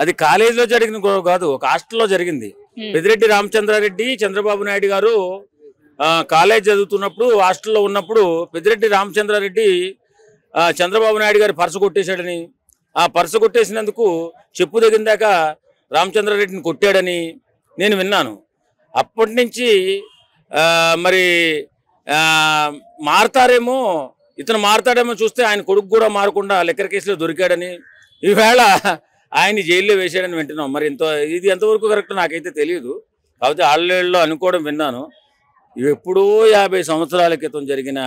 అది కాలేజీలో జరిగిన గొడవ కాదు, ఒక హాస్టల్లో జరిగింది. పెద్దిరెడ్డి రామచంద్రారెడ్డి చంద్రబాబు నాయుడు గారు కాలేజ్ చదువుతున్నప్పుడు హాస్టల్లో ఉన్నప్పుడు పెద్దిరెడ్డి రామచంద్రారెడ్డి చంద్రబాబు నాయుడు గారు పర్సు కొట్టేశాడని, ఆ పర్సు కొట్టేసినందుకు చెప్పు తగిన రామచంద్రారెడ్డిని కొట్టాడని నేను విన్నాను. అప్పటి నుంచి మరి మారతారేమో, ఇతను మారతాడేమో చూస్తే ఆయన కొడుకు కూడా మారకుండా లిక్కర్ కేసులో దొరికాడని, ఈవేళ ఆయన జైల్లో వేసాడని వింటున్నాం. మరి ఇది ఎంతవరకు కరెక్ట్ నాకైతే తెలియదు. కాకపోతే ఆళ్ళేళ్ళలో అనుకోవడం విన్నాను. ఎప్పుడో 50 సంవత్సరాల క్రితం జరిగిన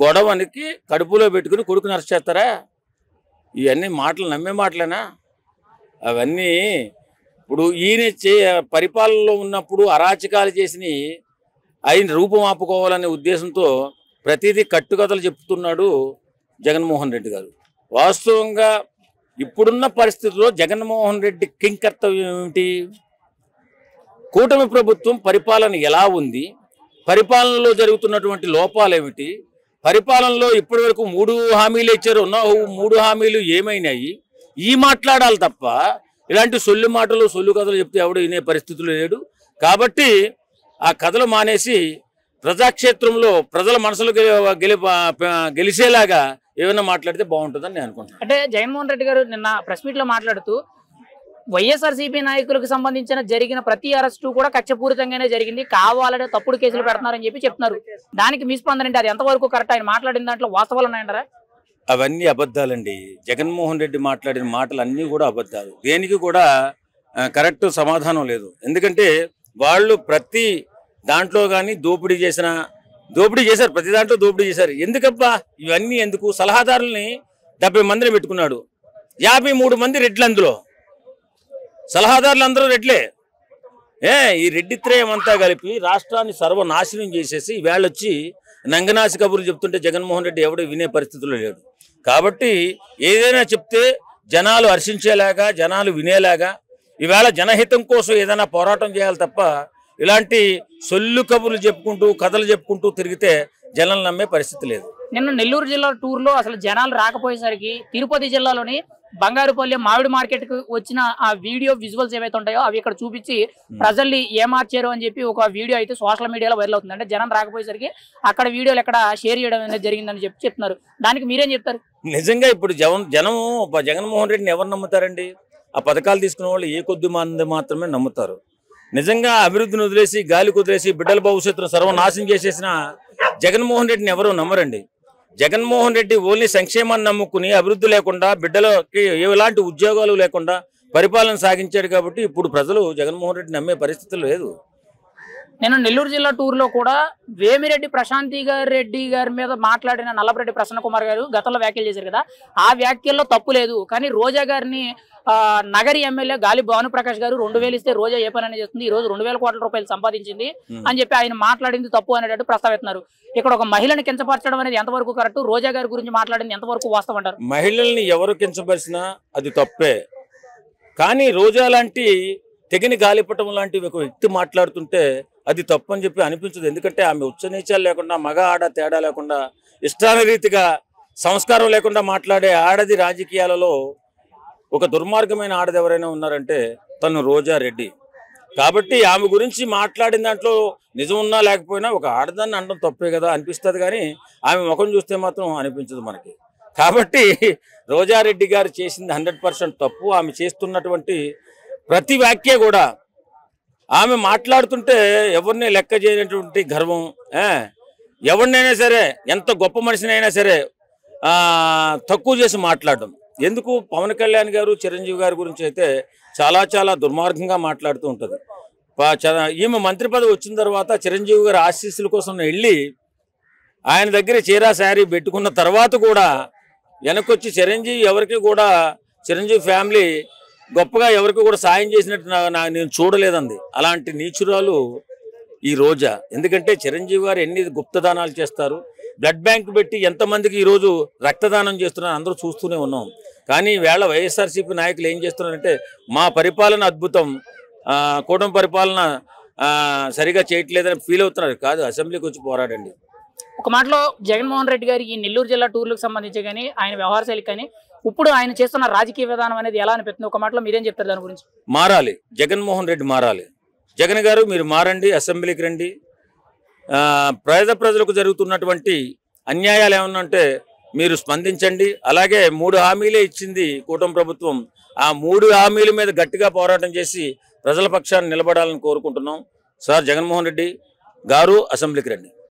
గొడవనికి కడుపులో పెట్టుకుని కొడుకుని అరెస్ట్ చేస్తారా? ఇవన్నీ మాటలు నమ్మే మాటలేనా? అవన్నీ ఇప్పుడు ఈయన పరిపాలనలో ఉన్నప్పుడు అరాచకాలు చేసిన ఆయన రూపం ఆపుకోవాలనే ఉద్దేశంతో ప్రతిదీ కట్టుకథలు చెప్తున్నాడు జగన్మోహన్ రెడ్డి గారు. వాస్తవంగా ఇప్పుడున్న పరిస్థితుల్లో జగన్మోహన్ రెడ్డి కింకర్తవ్యం ఏమిటి? కూటమి ప్రభుత్వం పరిపాలన ఎలా ఉంది, పరిపాలనలో జరుగుతున్నటువంటి లోపాలు ఏమిటి, పరిపాలనలో ఇప్పటి వరకు 3 హామీలు ఇచ్చారు, ఉన్న 3 హామీలు ఏమైనాయి, ఈ మాట్లాడాలి తప్ప ఇలాంటి సొల్లు మాటలు సొల్లు కథలు చెప్తే ఎవడు వినే పరిస్థితులు లేడు. కాబట్టి ఆ కథలు మానేసి ప్రజాక్షేత్రంలో ప్రజల మనసులు గెలిచేలాగా ఏమైనా మాట్లాడితే బాగుంటుందని నేను అనుకుంటున్నాను. అంటే జగన్మోహన్ రెడ్డి గారు నిన్న ప్రెస్ మీట్ లో మాట్లాడుతూ వైఎస్ఆర్సీపీ నాయకులకు సంబంధించిన జరిగిన ప్రతి అరెస్టు కూడా కక్షపూరితంగానే జరిగింది, కావాలనే తప్పుడు కేసులు పెడుతున్నారని చెప్తున్నారు. దానికి మీ స్పందన అంటే అది ఎంతవరకు కరెక్ట్? ఆయన మాట్లాడిన దాంట్లో వాస్తవాలు ఉన్నాయంటారా? అవన్నీ అబద్ధాలండి. జగన్మోహన్ రెడ్డి మాట్లాడిన మాటలు అన్నీ కూడా అబద్ధాలు. దేనికి కూడా కరెక్ట్ సమాధానం లేదు. ఎందుకంటే వాళ్ళు ప్రతి దాంట్లో కానీ దోపిడీ చేశారు, ప్రతి దాంట్లో దోపిడీ చేశారు. ఎందుకబ్బా ఇవన్నీ ఎందుకు? సలహాదారుల్ని 70 మందిని పెట్టుకున్నాడు, 53 మంది రెడ్లు, అందులో సలహాదారులు అందరూ రెడ్లే. ఈ రెడ్డిత్రయం అంతా కలిపి రాష్ట్రాన్ని సర్వనాశనం చేసేసి వేళ్ళొచ్చి నంగనాసి కబుర్లు చెప్తుంటే జగన్మోహన్ రెడ్డి ఎవడో వినే పరిస్థితుల్లో లేడు. కాబట్టి ఏదైనా చెప్తే జనాలు హర్షించేలాగా, జనాలు వినేలాగా ఈవేళ జనహితం కోసం ఏదైనా పోరాటం చేయాలి తప్ప ఇలాంటి సొల్లు కబుర్లు చెప్పుకుంటూ కథలు చెప్పుకుంటూ తిరిగితే జనాలు నమ్మే పరిస్థితి లేదు. నిన్న నెల్లూరు జిల్లా టూర్లో అసలు జనాలు రాకపోయేసరికి తిరుపతి జిల్లాలోని బంగారుపల్లి మామిడి మార్కెట్ కు వచ్చిన ఆ వీడియో విజువల్స్ ఏవైతే ఉంటాయో అవి ఇక్కడ చూపించి ప్రజల్ని ఏమార్చారు అని చెప్పి ఒక వీడియో అయితే సోషల్ మీడియాలో వైరల్ అవుతుంది. అంటే జనం రాకపోయేసరికి అక్కడ వీడియోలు ఎక్కడ షేర్ చేయడం అనేది జరిగిందని చెప్తున్నారు. దానికి మీరేం చెప్తారు? నిజంగా ఇప్పుడు జగన్మోహన్ రెడ్డిని ఎవరు నమ్ముతారండి? ఆ పథకాలు తీసుకున్న వాళ్ళు ఏ కొద్ది మంది మాత్రమే నమ్ముతారు. నిజంగా అభివృద్ధిని వదిలేసి గాలి కుదిలేసి బిడ్డల భవిష్యత్తును సర్వనాశనం చేసేసిన జగన్మోహన్ రెడ్డిని ఎవరూ నమ్మరండి. జగన్మోహన్ రెడ్డి ఓన్లీ సంక్షేమాన్ని నమ్ముకుని అభివృద్ధి లేకుండా బిడ్డలకి ఎలాంటి ఉద్యోగాలు లేకుండా పరిపాలన సాగించాడు. కాబట్టి ఇప్పుడు ప్రజలు జగన్మోహన్ రెడ్డి నమ్మే పరిస్థితి లేదు. నేను నెల్లూరు జిల్లా టూర్లో కూడా వేమిరెడ్డి ప్రశాంతి రెడ్డి గారి మీద మాట్లాడిన నల్లపరెడ్డి ప్రసన్న కుమార్ గారు గతంలో వ్యాఖ్యలు చేశారు కదా, ఆ వ్యాఖ్యల్లో తప్పు లేదు. కానీ రోజా గారిని నగరి ఎమ్మెల్యే గాలి భానుప్రకాష్ గారు 2000 ఇస్తే రోజా ఏ పని చేస్తుంది, ఈ రోజు 2000 కోట్ల రూపాయలు సంపాదించింది అని చెప్పి ఆయన మాట్లాడింది తప్పు అనేటట్టు ప్రస్తావిస్తున్నారు. ఇక్కడ ఒక మహిళని కించపరచడం అనేది ఎంతవరకు కరెక్ట్? రోజా గారి గురించి మాట్లాడింది ఎంతవరకు వాస్తవం అంటారు? మహిళల్ని ఎవరు కించపరిచినా అది తప్పే. కానీ రోజా లాంటి తెగిన గాలిపటం లాంటి ఒక వ్యక్తి మాట్లాడుతుంటే అది తప్పు అని చెప్పి అనిపించదు. ఎందుకంటే ఆమె ఉచ్చనీచాలు లేకుండా, మగ ఆడ తేడా లేకుండా, ఇష్టానురీతిగా సంస్కారం లేకుండా మాట్లాడే ఆడది రాజకీయాలలో ఒక దుర్మార్గమైన ఆడది ఎవరైనా ఉన్నారంటే తను రోజా రెడ్డి. కాబట్టి ఆమె గురించి మాట్లాడిన దాంట్లో నిజం ఉన్నా లేకపోయినా ఒక ఆడదాన్ని అనడం తప్పే కదా అనిపిస్తుంది. కానీ ఆమె ముఖం చూస్తే మాత్రం అనిపించదు మనకి. కాబట్టి రోజారెడ్డి గారు చేసింది 100% తప్పు. ఆమె చేస్తున్నటువంటి ప్రతి వ్యాఖ్య కూడా, ఆమె మాట్లాడుతుంటే ఎవరిని లెక్క చేయనటువంటి గర్వం, ఎవరినైనా సరే ఎంత గొప్ప మనిషినైనా సరే తక్కువ చేసి మాట్లాడడం ఎందుకు? పవన్ కళ్యాణ్ గారు చిరంజీవి గారి గురించి అయితే చాలా చాలా దుర్మార్గంగా మాట్లాడుతూ ఉంటుంది. ఈమె మంత్రి పదవి వచ్చిన తర్వాత చిరంజీవి గారి ఆశీస్సుల కోసం వెళ్ళి ఆయన దగ్గర చీరా శారీ పెట్టుకున్న తర్వాత కూడా వెనకొచ్చి చిరంజీవి ఫ్యామిలీ గొప్పగా ఎవరికి కూడా సాయం చేసినట్టు నేను చూడలేదండి. అలాంటి నీచురాలు ఈ రోజా. ఎందుకంటే చిరంజీవి గారు ఎన్ని గుప్తదానాలు చేస్తారు, బ్లడ్ బ్యాంక్ పెట్టి ఎంతమందికి ఈరోజు రక్తదానం చేస్తున్నారు అందరూ చూస్తూనే ఉన్నాం. కానీ వేళ వైఎస్ఆర్సీపీ నాయకులు ఏం చేస్తున్నారంటే మా పరిపాలన అద్భుతం, కూటమి పరిపాలన సరిగా చేయట్లేదని ఫీల్ అవుతున్నారు. కాదు, అసెంబ్లీకి వచ్చి పోరాడండి. ఒక మాటలో జగన్మోహన్ రెడ్డి గారి ఈ నెల్లూరు జిల్లా టూర్లకు సంబంధించి కానీ ఆయన వ్యవహార శైలికి కానీ ఇప్పుడు ఆయన చేస్తున్న రాజకీయ విధానం అనేది ఎలా అనిపిస్తుంది? ఒక మాటలో మీరేం చెప్తారు దాని గురించి? మారాలి, జగన్మోహన్ రెడ్డి మారాలి. జగన్ గారు మీరు మారండి, అసెంబ్లీకి రండి. ప్రజలకు జరుగుతున్నటువంటి అన్యాయాలు ఏమన్నా ఉంటే మీరు స్పందించండి. అలాగే 3 హామీలే ఇచ్చింది కూటమి ప్రభుత్వం. ఆ 3 హామీల మీద గట్టిగా పోరాటం చేసి ప్రజల పక్షాన్ని నిలబడాలని కోరుకుంటున్నాం. సార్ జగన్మోహన్ రెడ్డి గారు అసెంబ్లీకి రండి.